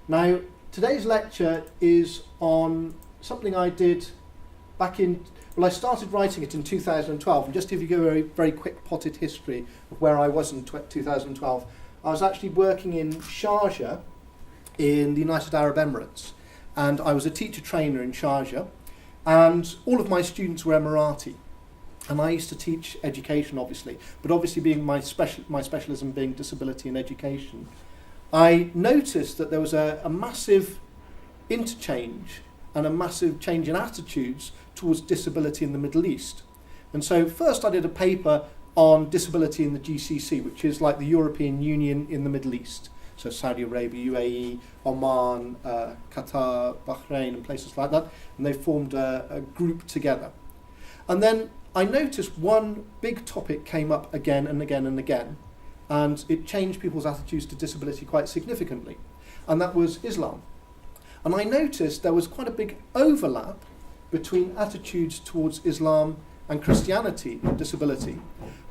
Now, today's lecture is on something I did back in, well, I started writing it in 2012, and just to give you a very, very quick potted history of where I was in 2012, I was actually working in Sharjah in the United Arab Emirates, and I was a teacher trainer in Sharjah, and all of my students were Emirati. And I used to teach education, obviously, but obviously being my specialism being disability and education, I noticed that there was a massive interchange and a massive change in attitudes towards disability in the Middle East. And so first I did a paper on disability in the GCC, which is like the European Union in the Middle East. So Saudi Arabia, UAE, Oman, Qatar, Bahrain, and places like that. And they formed a group together. And then I noticed one big topic came up again and again and again, and it changed people's attitudes to disability quite significantly, and that was Islam. And I noticed there was quite a big overlap between attitudes towards Islam and Christianity in disability,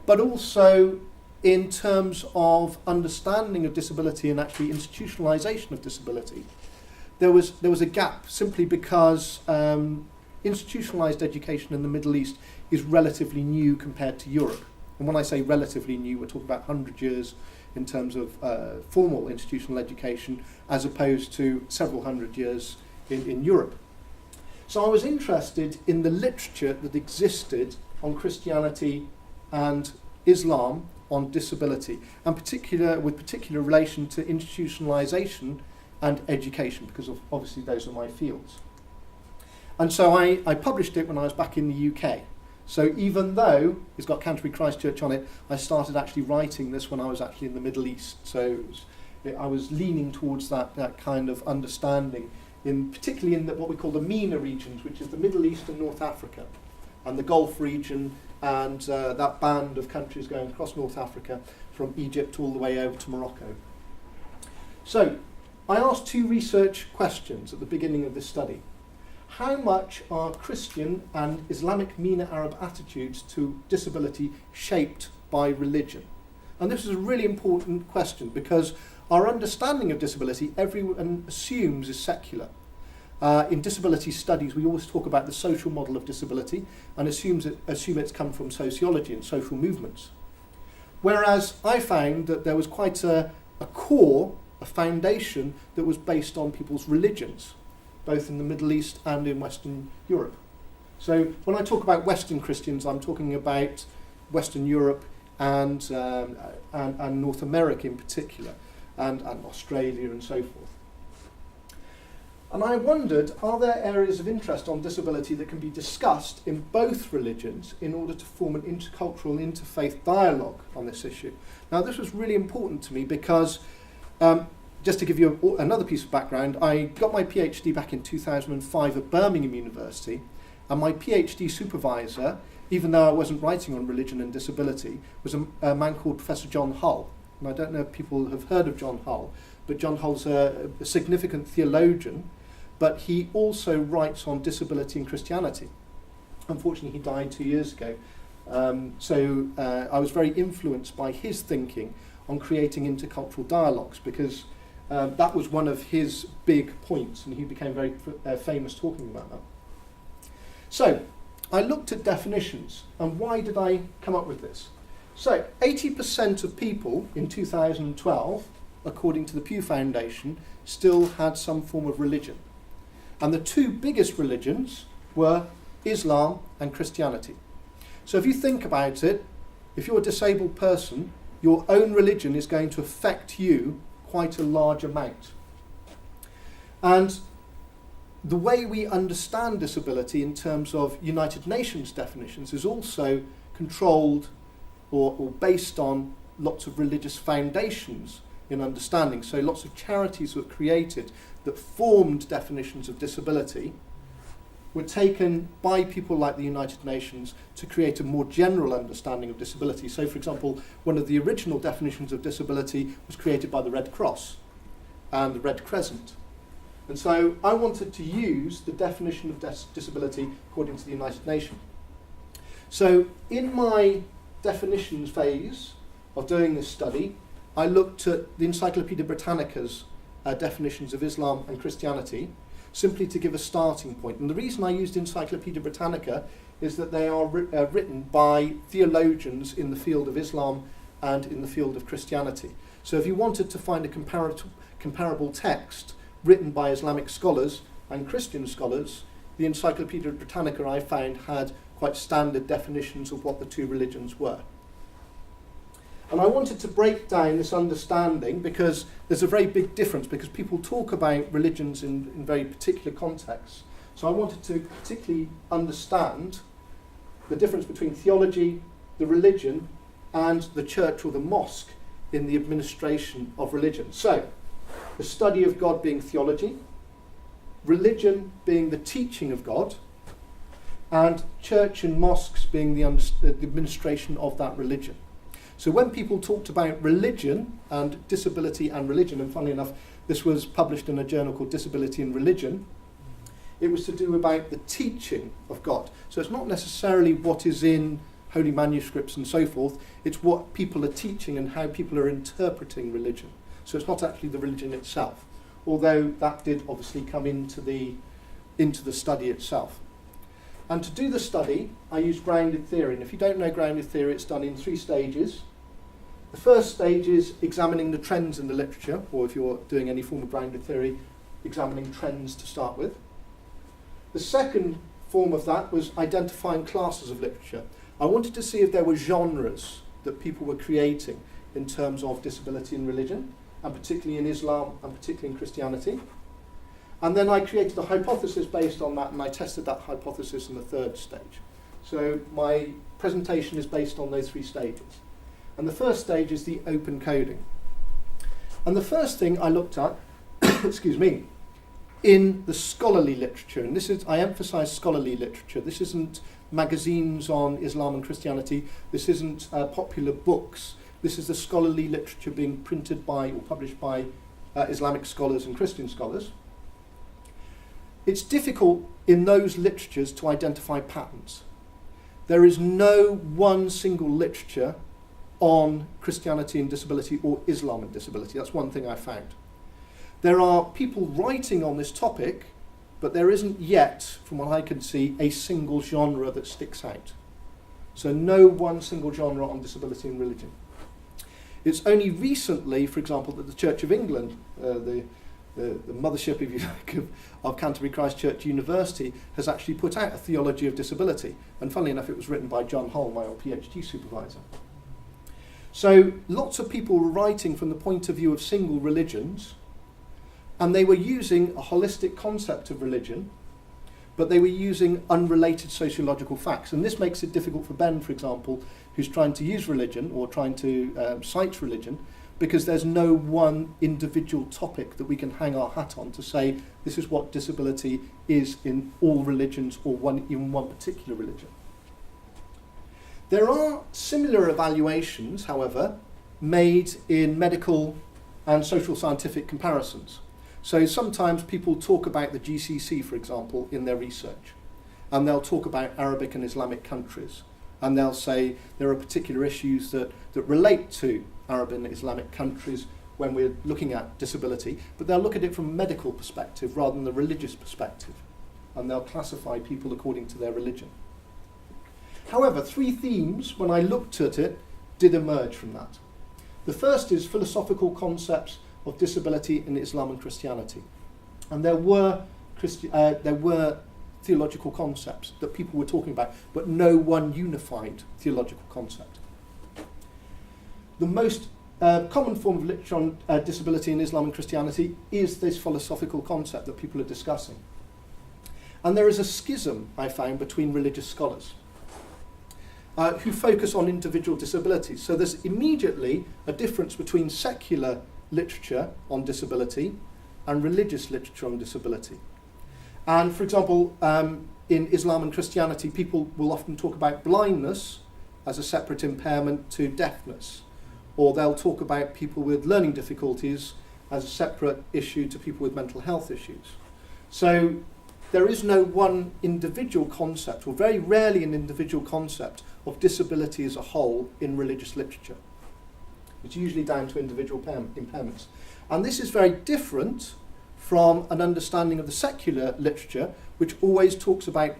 but also in terms of understanding of disability and actually institutionalization of disability. There was a gap simply because institutionalized education in the Middle East is relatively new compared to Europe. And when I say relatively new, we're talking about 100 years in terms of formal institutional education, as opposed to several hundred years in Europe. So I was interested in the literature that existed on Christianity and Islam on disability, and with particular relation to institutionalization and education, because obviously those are my fields. And so I published it when I was back in the UK. So even though it's got Canterbury Christchurch on it, I started actually writing this when I was actually in the Middle East. So I was leaning towards that kind of understanding, particularly in what we call the MENA regions, which is the Middle East and North Africa, and the Gulf region, and that band of countries going across North Africa from Egypt all the way over to Morocco. So I asked two research questions at the beginning of this study. How much are Christian and Islamic MENA Arab attitudes to disability shaped by religion? And this is a really important question because our understanding of disability, everyone assumes, is secular. In disability studies, we always talk about the social model of disability and assume it's come from sociology and social movements. Whereas I found that there was quite a core, a foundation that was based on people's religions, both in the Middle East and in Western Europe. So when I talk about Western Christians, I'm talking about Western Europe and North America in particular, and Australia and so forth. And I wondered, are there areas of interest on disability that can be discussed in both religions in order to form an intercultural, interfaith dialogue on this issue? Now, this was really important to me because just to give you another piece of background, I got my PhD back in 2005 at Birmingham University, and my PhD supervisor, even though I wasn't writing on religion and disability, was a man called Professor John Hull. And I don't know if people have heard of John Hull, but John Hull's a significant theologian, but he also writes on disability and Christianity. Unfortunately, he died 2 years ago. So I was very influenced by his thinking on creating intercultural dialogues, because that was one of his big points, and he became very famous talking about that. So I looked at definitions, and why did I come up with this? So 80% of people in 2012, according to the Pew Foundation, still had some form of religion. And the two biggest religions were Islam and Christianity. So if you think about it, if you're a disabled person, your own religion is going to affect you quite a large amount. And the way we understand disability in terms of United Nations definitions is also controlled or based on lots of religious foundations in understanding. So lots of charities were created that formed definitions of disability, were taken by people like the United Nations to create a more general understanding of disability. So, for example, one of the original definitions of disability was created by the Red Cross and the Red Crescent. And so I wanted to use the definition of disability according to the United Nations. So in my definitions phase of doing this study, I looked at the Encyclopedia Britannica's definitions of Islam and Christianity, simply to give a starting point. And the reason I used Encyclopedia Britannica is that they are written by theologians in the field of Islam and in the field of Christianity. So if you wanted to find a comparable text written by Islamic scholars and Christian scholars, the Encyclopedia Britannica, I found, had quite standard definitions of what the two religions were. And I wanted to break down this understanding because there's a very big difference, because people talk about religions in very particular contexts. So I wanted to particularly understand the difference between theology, the religion, and the church or the mosque in the administration of religion. So, the study of God being theology, religion being the teaching of God, and church and mosques being the administration of that religion. So when people talked about religion and disability and religion, and funnily enough, this was published in a journal called Disability and Religion, it was to do about the teaching of God. So it's not necessarily what is in holy manuscripts and so forth, it's what people are teaching and how people are interpreting religion. So it's not actually the religion itself, although that did obviously come into the study itself. And to do the study, I used grounded theory. And if you don't know grounded theory, it's done in 3 stages. The first stage is examining the trends in the literature, or if you're doing any form of grounded theory, examining trends to start with. The second form of that was identifying classes of literature. I wanted to see if there were genres that people were creating in terms of disability and religion, and particularly in Islam and particularly in Christianity. And then I created a hypothesis based on that, and I tested that hypothesis in the third stage. So my presentation is based on those 3 stages. And the first stage is the open coding. And the first thing I looked at, excuse me, in the scholarly literature, and this is, I emphasize scholarly literature, this isn't magazines on Islam and Christianity, this isn't popular books, this is the scholarly literature being printed by or published by Islamic scholars and Christian scholars. It's difficult in those literatures to identify patterns. There is no one single literature on Christianity and disability or Islam and disability. That's one thing I found. There are people writing on this topic, but there isn't yet, from what I can see, a single genre that sticks out. So no one single genre on disability and religion. It's only recently, for example, that the Church of England, the mothership, if you like, of Canterbury Christ Church University, has actually put out a theology of disability. And funnily enough, it was written by John Hull, my old PhD supervisor. So lots of people were writing from the point of view of single religions, and they were using a holistic concept of religion, but they were using unrelated sociological facts. And this makes it difficult for Ben, for example, who's trying to use religion or trying to cite religion, because there's no one individual topic that we can hang our hat on to say this is what disability is in all religions or in one particular religion. There are similar evaluations, however, made in medical and social scientific comparisons. So sometimes people talk about the GCC, for example, in their research, and they'll talk about Arabic and Islamic countries, and they'll say there are particular issues that relate to Arab and Islamic countries when we're looking at disability, but they'll look at it from a medical perspective rather than the religious perspective, and they'll classify people according to their religion. However, 3 themes, when I looked at it, did emerge from that. The first is philosophical concepts of disability in Islam and Christianity. And there were theological concepts that people were talking about, but no one unified theological concept. The most common form of literature on disability in Islam and Christianity is this philosophical concept that people are discussing. And there is a schism, I found, between religious scholars who focus on individual disabilities. So there's immediately a difference between secular literature on disability and religious literature on disability. And for example, in Islam and Christianity, people will often talk about blindness as a separate impairment to deafness, or they'll talk about people with learning difficulties as a separate issue to people with mental health issues. So there is no one individual concept, or very rarely an individual concept, of disability as a whole in religious literature. It's usually down to individual impairments. And this is very different from an understanding of the secular literature, which always talks about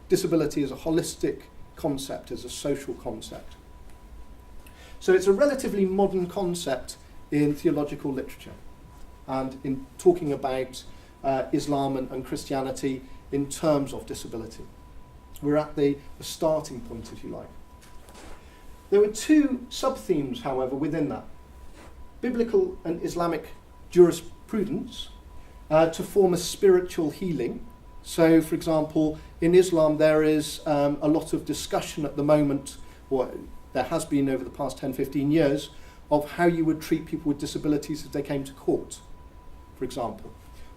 disability as a holistic concept, as a social concept. So it's a relatively modern concept in theological literature and in talking about Islam and Christianity in terms of disability. We're at the starting point, if you like. There were two sub-themes, however, within that. Biblical and Islamic jurisprudence to form a spiritual healing. So, for example, in Islam there is a lot of discussion at the moment, or there has been over the past 10, 15 years, of how you would treat people with disabilities if they came to court, for example,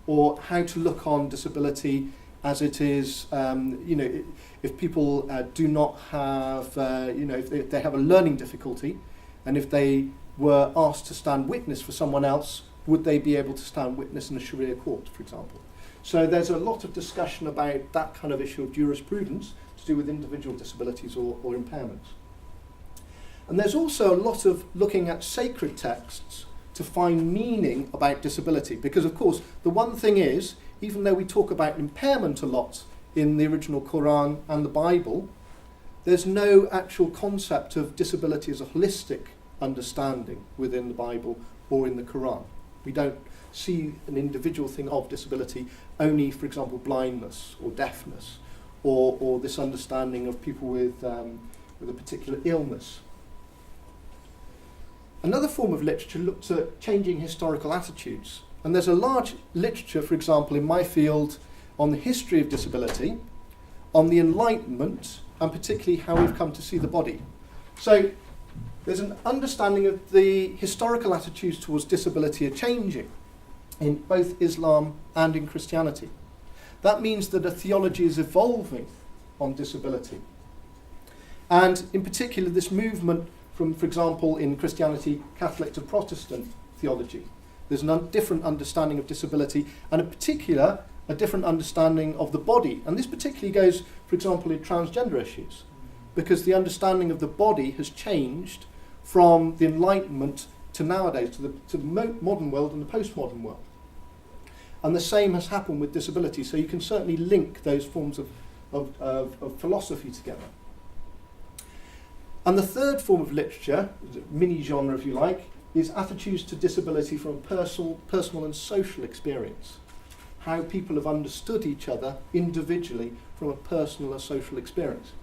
or how to look on disability as it is, if people do not have, if they have a learning difficulty, and if they were asked to stand witness for someone else, would they be able to stand witness in a Sharia court, for example? So there's a lot of discussion about that kind of issue of jurisprudence to do with individual disabilities or impairments. And there's also a lot of looking at sacred texts to find meaning about disability, because of course the one thing is, even though we talk about impairment a lot in the original Quran and the Bible, there's no actual concept of disability as a holistic understanding within the Bible or in the Quran. We don't see an individual thing of disability, only, for example, blindness or deafness, or this understanding of people with a particular illness. Another form of literature looked at changing historical attitudes. And there's a large literature, for example, in my field on the history of disability, on the Enlightenment, and particularly how we've come to see the body. So there's an understanding of the historical attitudes towards disability are changing in both Islam and in Christianity. That means that a theology is evolving on disability. And in particular, this movement from, for example, in Christianity, Catholic to Protestant theology. There's a different understanding of disability, and in particular, a different understanding of the body. And this particularly goes, for example, in transgender issues, because the understanding of the body has changed from the Enlightenment to nowadays, to the modern world and the postmodern world. And the same has happened with disability, so you can certainly link those forms of philosophy together. And the third form of literature, mini-genre if you like, is attitudes to disability from personal and social experience. How people have understood each other individually from a personal or social experience.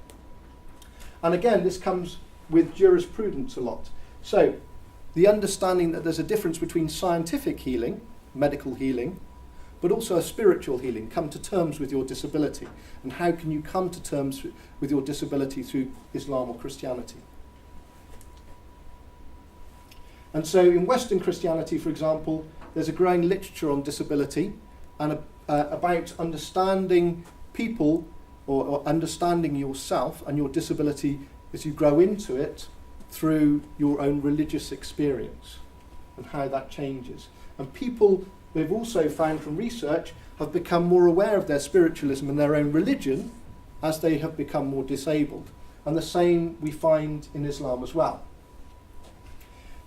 And again, this comes with jurisprudence a lot. So, the understanding that there's a difference between scientific healing, medical healing, but also a spiritual healing, come to terms with your disability. And how can you come to terms with your disability through Islam or Christianity? And so in Western Christianity, for example, there's a growing literature on disability and about understanding people or understanding yourself and your disability as you grow into it through your own religious experience and how that changes. And people, they've also found from research, have become more aware of their spiritualism and their own religion as they have become more disabled. And the same we find in Islam as well.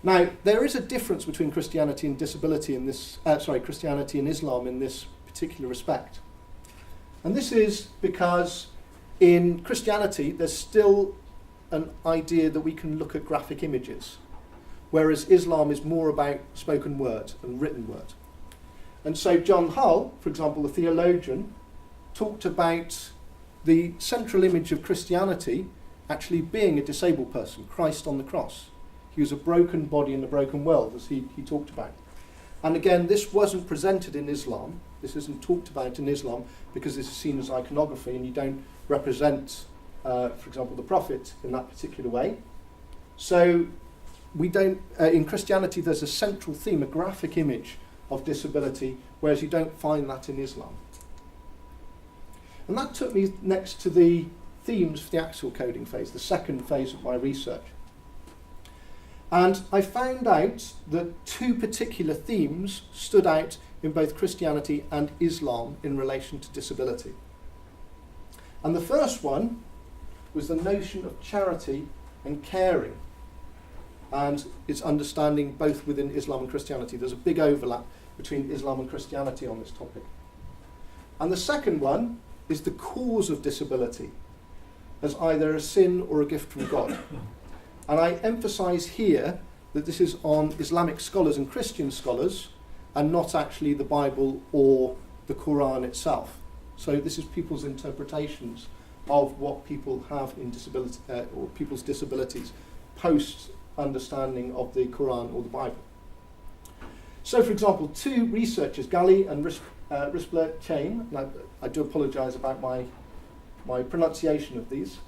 Now, there is a difference between Christianity and disability in this, Christianity and Islam in this particular respect. And this is because in Christianity, there's still an idea that we can look at graphic images, whereas Islam is more about spoken word and written word. And so John Hull, for example, the theologian, talked about the central image of Christianity actually being a disabled person, Christ on the cross. He was a broken body in a broken world, as he talked about. And again, this wasn't presented in Islam. This isn't talked about in Islam because this is seen as iconography and you don't represent, for example, the Prophet in that particular way. So we don't, in Christianity, there's a central theme, a graphic image of disability, whereas you don't find that in Islam. And that took me next to the themes for the axial coding phase, the second phase of my research. And I found out that two particular themes stood out in both Christianity and Islam in relation to disability. And the first one was the notion of charity and caring. and its understanding both within Islam and Christianity. There's a big overlap between Islam and Christianity on this topic. And the second one is the cause of disability as either a sin or a gift from God. And I emphasise here that this is on Islamic scholars and Christian scholars and not actually the Bible or the Quran itself. So this is people's interpretations of what people have in disability, or people's disabilities post understanding of the Quran or the Bible. So, for example, two researchers, Ghali and Rispler Chain, and I do apologise about my pronunciation of these,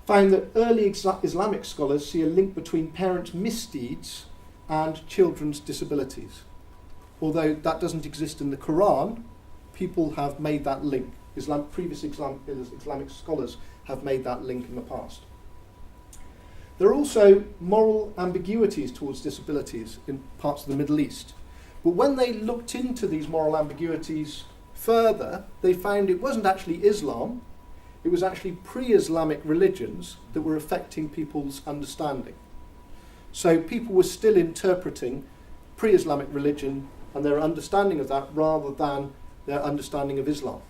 found that early Islamic scholars see a link between parents' misdeeds and children's disabilities. Although that doesn't exist in the Quran, people have made that link. Previous Islamic scholars have made that link in the past. There are also moral ambiguities towards disabilities in parts of the Middle East. But when they looked into these moral ambiguities further, they found it wasn't actually Islam, it was actually pre-Islamic religions that were affecting people's understanding. So people were still interpreting pre-Islamic religion and their understanding of that rather than their understanding of Islam.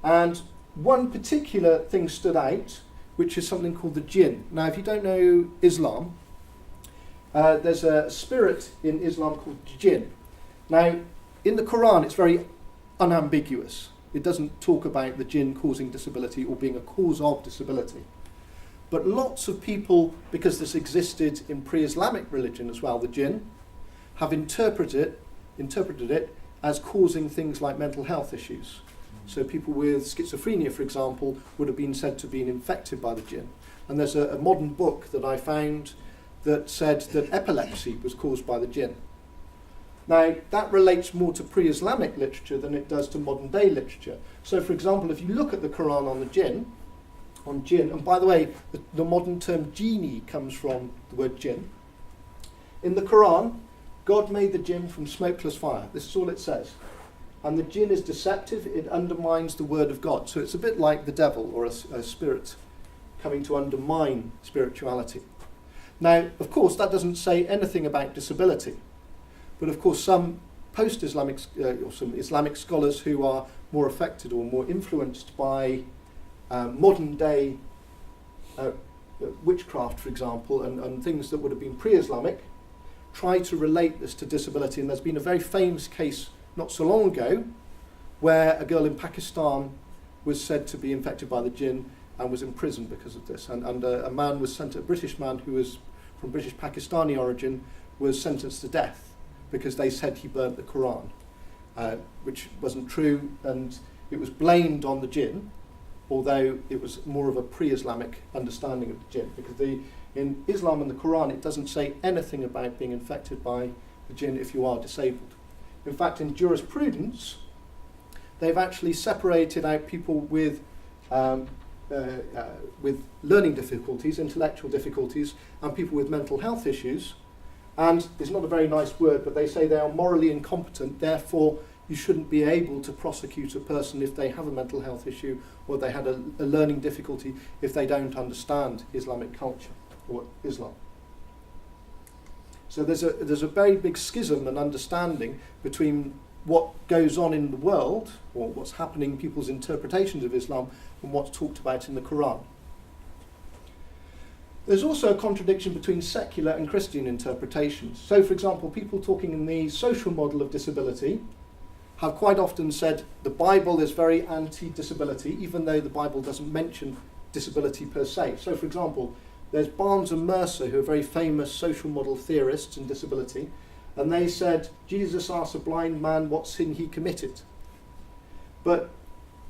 And one particular thing stood out, which is something called the jinn. Now, if you don't know Islam, there's a spirit in Islam called jinn. Now, in the Quran, it's very unambiguous. It doesn't talk about the jinn causing disability or being a cause of disability. But lots of people, because this existed in pre-Islamic religion as well, the jinn, have interpreted it as causing things like mental health issues. So people with schizophrenia, for example, would have been said to have been infected by the jinn. And there's a modern book that I found that said that epilepsy was caused by the jinn. Now, that relates more to pre-Islamic literature than it does to modern day literature. So, for example, if you look at the Quran on jinn, and by the way, the modern term genie comes from the word jinn. In the Quran, God made the jinn from smokeless fire. This is all it says. And the jinn is deceptive, it undermines the word of God. So it's a bit like the devil or a spirit coming to undermine spirituality. Now, of course, that doesn't say anything about disability. But of course, some post-Islamic or some Islamic scholars who are more affected or more influenced by modern day witchcraft, for example, and things that would have been pre-Islamic, try to relate this to disability. And there's been a very famous case not so long ago where a girl in Pakistan was said to be infected by the jinn and was imprisoned because of this. And a man was sent, a British man who was from British Pakistani origin, was sentenced to death because they said he burnt the Quran, which wasn't true, and it was blamed on the jinn, although it was more of a pre-Islamic understanding of the jinn, because in Islam and the Quran it doesn't say anything about being infected by the jinn if you are disabled. In fact, in jurisprudence, they've actually separated out people with learning difficulties, intellectual difficulties, and people with mental health issues. And it's not a very nice word, but they say they are morally incompetent, therefore you shouldn't be able to prosecute a person if they have a mental health issue or they had a learning difficulty if they don't understand Islamic culture or Islam. So there's a very big schism and understanding between what goes on in the world, or what's happening in people's interpretations of Islam, and what's talked about in the Quran. There's also a contradiction between secular and Christian interpretations. So, for example, people talking in the social model of disability have quite often said the Bible is very anti-disability, even though the Bible doesn't mention disability per se. So, for example, there's Barnes and Mercer, who are very famous social model theorists in disability, and they said, Jesus asked a blind man what sin he committed. But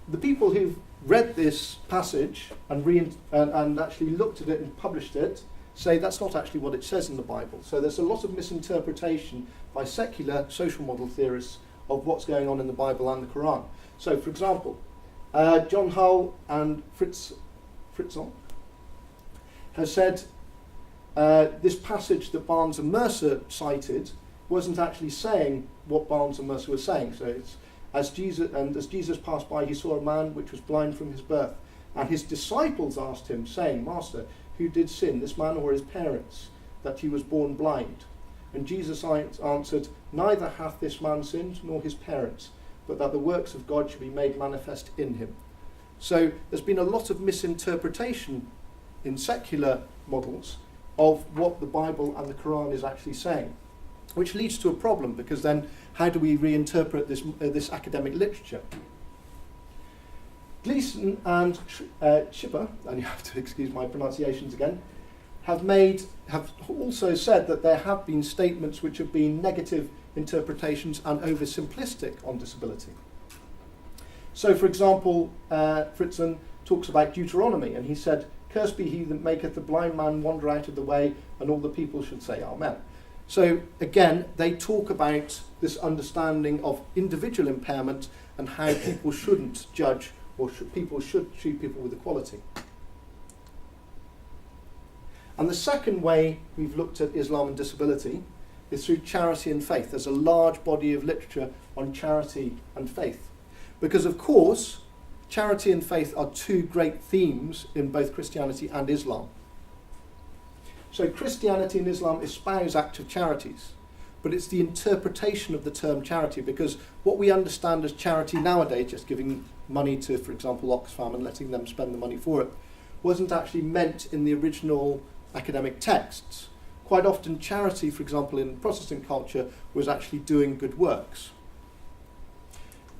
the people who've read this passage and actually looked at it and published it say that's not actually what it says in the Bible. So there's a lot of misinterpretation by secular social model theorists of what's going on in the Bible and the Quran. So, for example, John Hull and Fritzon has said this passage that Barnes and Mercer cited wasn't actually saying what Barnes and Mercer was saying. So it's as Jesus passed by, he saw a man which was blind from his birth, and his disciples asked him, saying, Master, who did sin, this man or his parents, that he was born blind? And Jesus answered, neither hath this man sinned nor his parents, but that the works of God should be made manifest in him. So there's been a lot of misinterpretation in secular models of what the Bible and the Quran is actually saying, which leads to a problem, because then how do we reinterpret this academic literature? Gleason and Schipper, and you have to excuse my pronunciations again, have also said that there have been statements which have been negative interpretations and oversimplistic on disability. So, for example, Fritzen talks about Deuteronomy, and he said, cursed be he that maketh the blind man wander out of the way, and all the people should say Amen. So, again, they talk about this understanding of individual impairment and how people shouldn't judge, or people should treat people with equality. And the second way we've looked at Islam and disability is through charity and faith. There's a large body of literature on charity and faith. Because, of course, charity and faith are two great themes in both Christianity and Islam. So Christianity and Islam espouse active charities, but it's the interpretation of the term charity, because what we understand as charity nowadays, just giving money to, for example, Oxfam and letting them spend the money for it, wasn't actually meant in the original academic texts. Quite often charity, for example, in Protestant culture, was actually doing good works.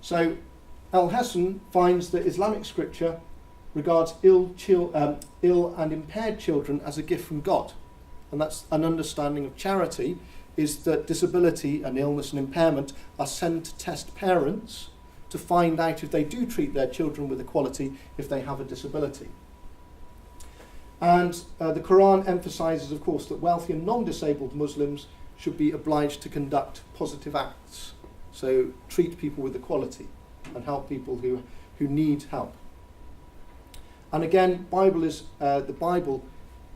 So Al-Hassan finds that Islamic scripture regards ill and impaired children as a gift from God. And that's an understanding of charity, is that disability and illness and impairment are sent to test parents to find out if they do treat their children with equality if they have a disability. And the Quran emphasises, of course, that wealthy and non-disabled Muslims should be obliged to conduct positive acts. So treat people with equality and help people who need help. And again, the Bible,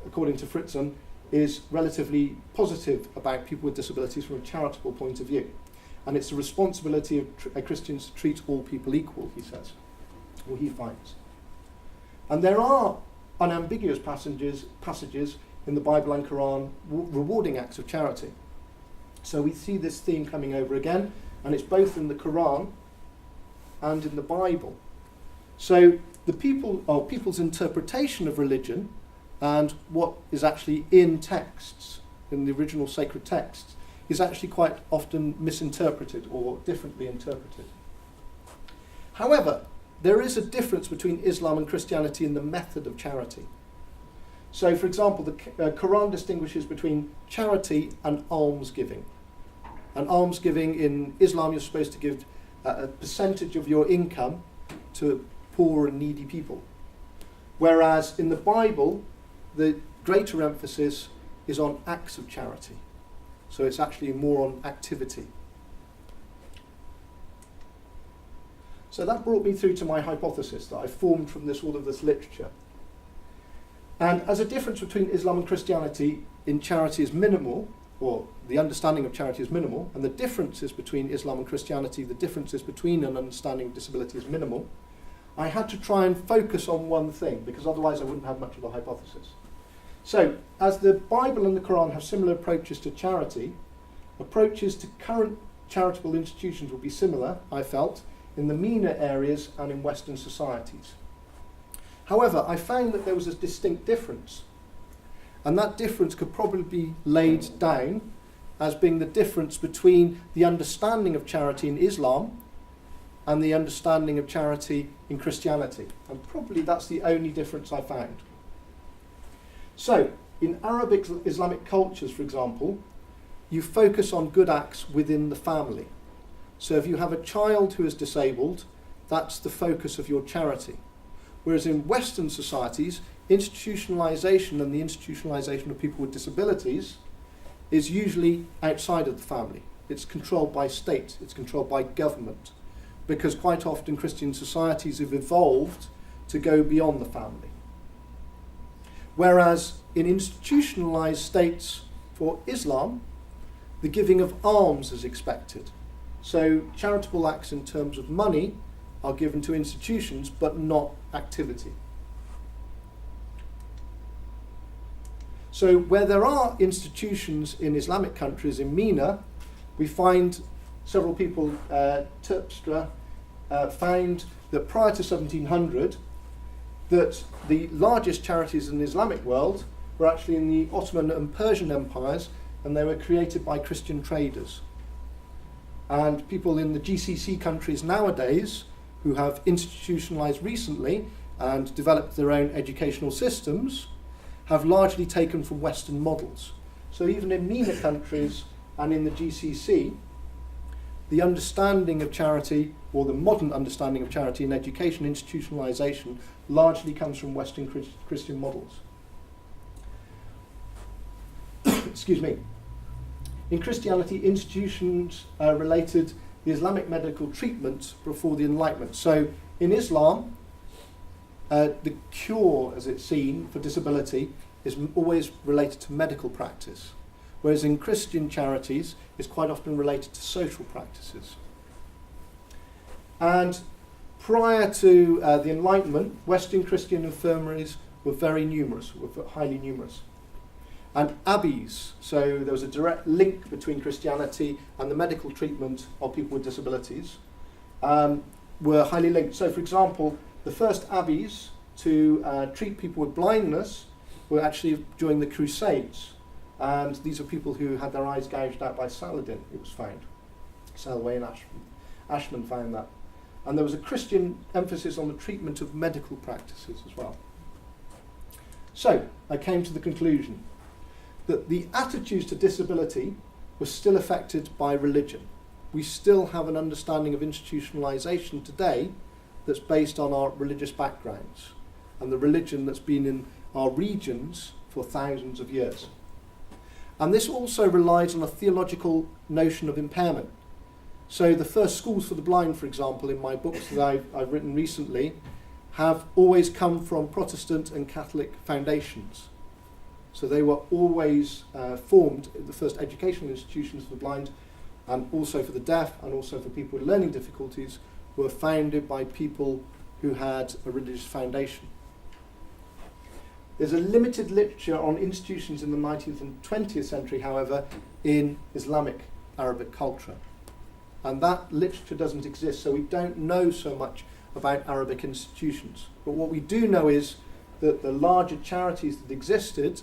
according to Fritzen, is relatively positive about people with disabilities from a charitable point of view. And it's the responsibility of Christians to treat all people equal, he says, or he finds. And there are unambiguous passages in the Bible and Quran rewarding acts of charity. So we see this theme coming over again, and it's both in the Quran and in the Bible. So the people's interpretation of religion and what is actually in texts, in the original sacred texts, is actually quite often misinterpreted or differently interpreted. However, there is a difference between Islam and Christianity in the method of charity. So, for example, the Quran distinguishes between charity and almsgiving. And almsgiving in Islam, you're supposed to give a percentage of your income to poor and needy people. Whereas in the Bible, the greater emphasis is on acts of charity. So it's actually more on activity. So that brought me through to my hypothesis that I formed from all of this literature. And as a difference between Islam and Christianity in charity is minimal, or the understanding of charity is minimal, and the differences between Islam and Christianity, the differences between an understanding of disability is minimal, I had to try and focus on one thing, because otherwise I wouldn't have much of a hypothesis. So, as the Bible and the Quran have similar approaches to charity, approaches to current charitable institutions will be similar, I felt, in the MENA areas and in Western societies. However, I found that there was a distinct difference, and that difference could probably be laid down as being the difference between the understanding of charity in Islam and the understanding of charity in Christianity. And probably that's the only difference I found. So, in Arabic Islamic cultures, for example, you focus on good acts within the family. So if you have a child who is disabled, that's the focus of your charity. Whereas in Western societies, institutionalization and the institutionalization of people with disabilities is usually outside of the family. It's controlled by state, it's controlled by government, because quite often Christian societies have evolved to go beyond the family. Whereas in institutionalized states for Islam, the giving of alms is expected. So charitable acts in terms of money are given to institutions, but not activity. So where there are institutions in Islamic countries, in MENA, we find several people, Terpstra, found that prior to 1700, that the largest charities in the Islamic world were actually in the Ottoman and Persian empires, and they were created by Christian traders. And people in the GCC countries nowadays, who have institutionalized recently and developed their own educational systems, have largely taken from Western models. So even in MENA countries and in the GCC, the understanding of charity, or the modern understanding of charity in education institutionalization, largely comes from Western Christian models. Excuse me. In Christianity, institutions related the Islamic medical treatment before the Enlightenment. So in Islam, the cure, as it's seen, for disability is always related to medical practice, whereas in Christian charities, it's quite often related to social practices. And prior to the Enlightenment, Western Christian infirmaries were very numerous, were highly numerous. And abbeys, so there was a direct link between Christianity and the medical treatment of people with disabilities, were highly linked. So for example, the first abbeys to treat people with blindness were actually during the Crusades. And these are people who had their eyes gouged out by Saladin, it was found. Selway and Ashman found that. And there was a Christian emphasis on the treatment of medical practices as well. So I came to the conclusion that the attitudes to disability were still affected by religion. We still have an understanding of institutionalization today that's based on our religious backgrounds and the religion that's been in our regions for thousands of years. And this also relies on a theological notion of impairment. So the first schools for the blind, for example, in my books that I've written recently, have always come from Protestant and Catholic foundations. So they were always formed, the first educational institutions for the blind, and also for the deaf, and also for people with learning difficulties, were founded by people who had a religious foundation. There's a limited literature on institutions in the 19th and 20th century, however, in Islamic Arabic culture. And that literature doesn't exist, so we don't know so much about Arabic institutions. But what we do know is that the larger charities that existed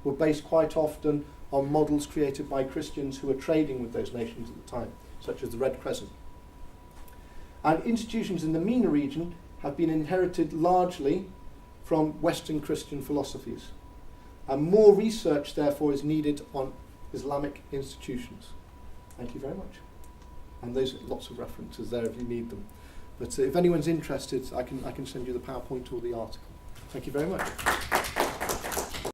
were based quite often on models created by Christians who were trading with those nations at the time, such as the Red Crescent. And institutions in the MENA region have been inherited largely from Western Christian philosophies. And more research, therefore, is needed on Islamic institutions. Thank you very much. And there's lots of references there if you need them. But if anyone's interested, I can send you the PowerPoint or the article. Thank you very much.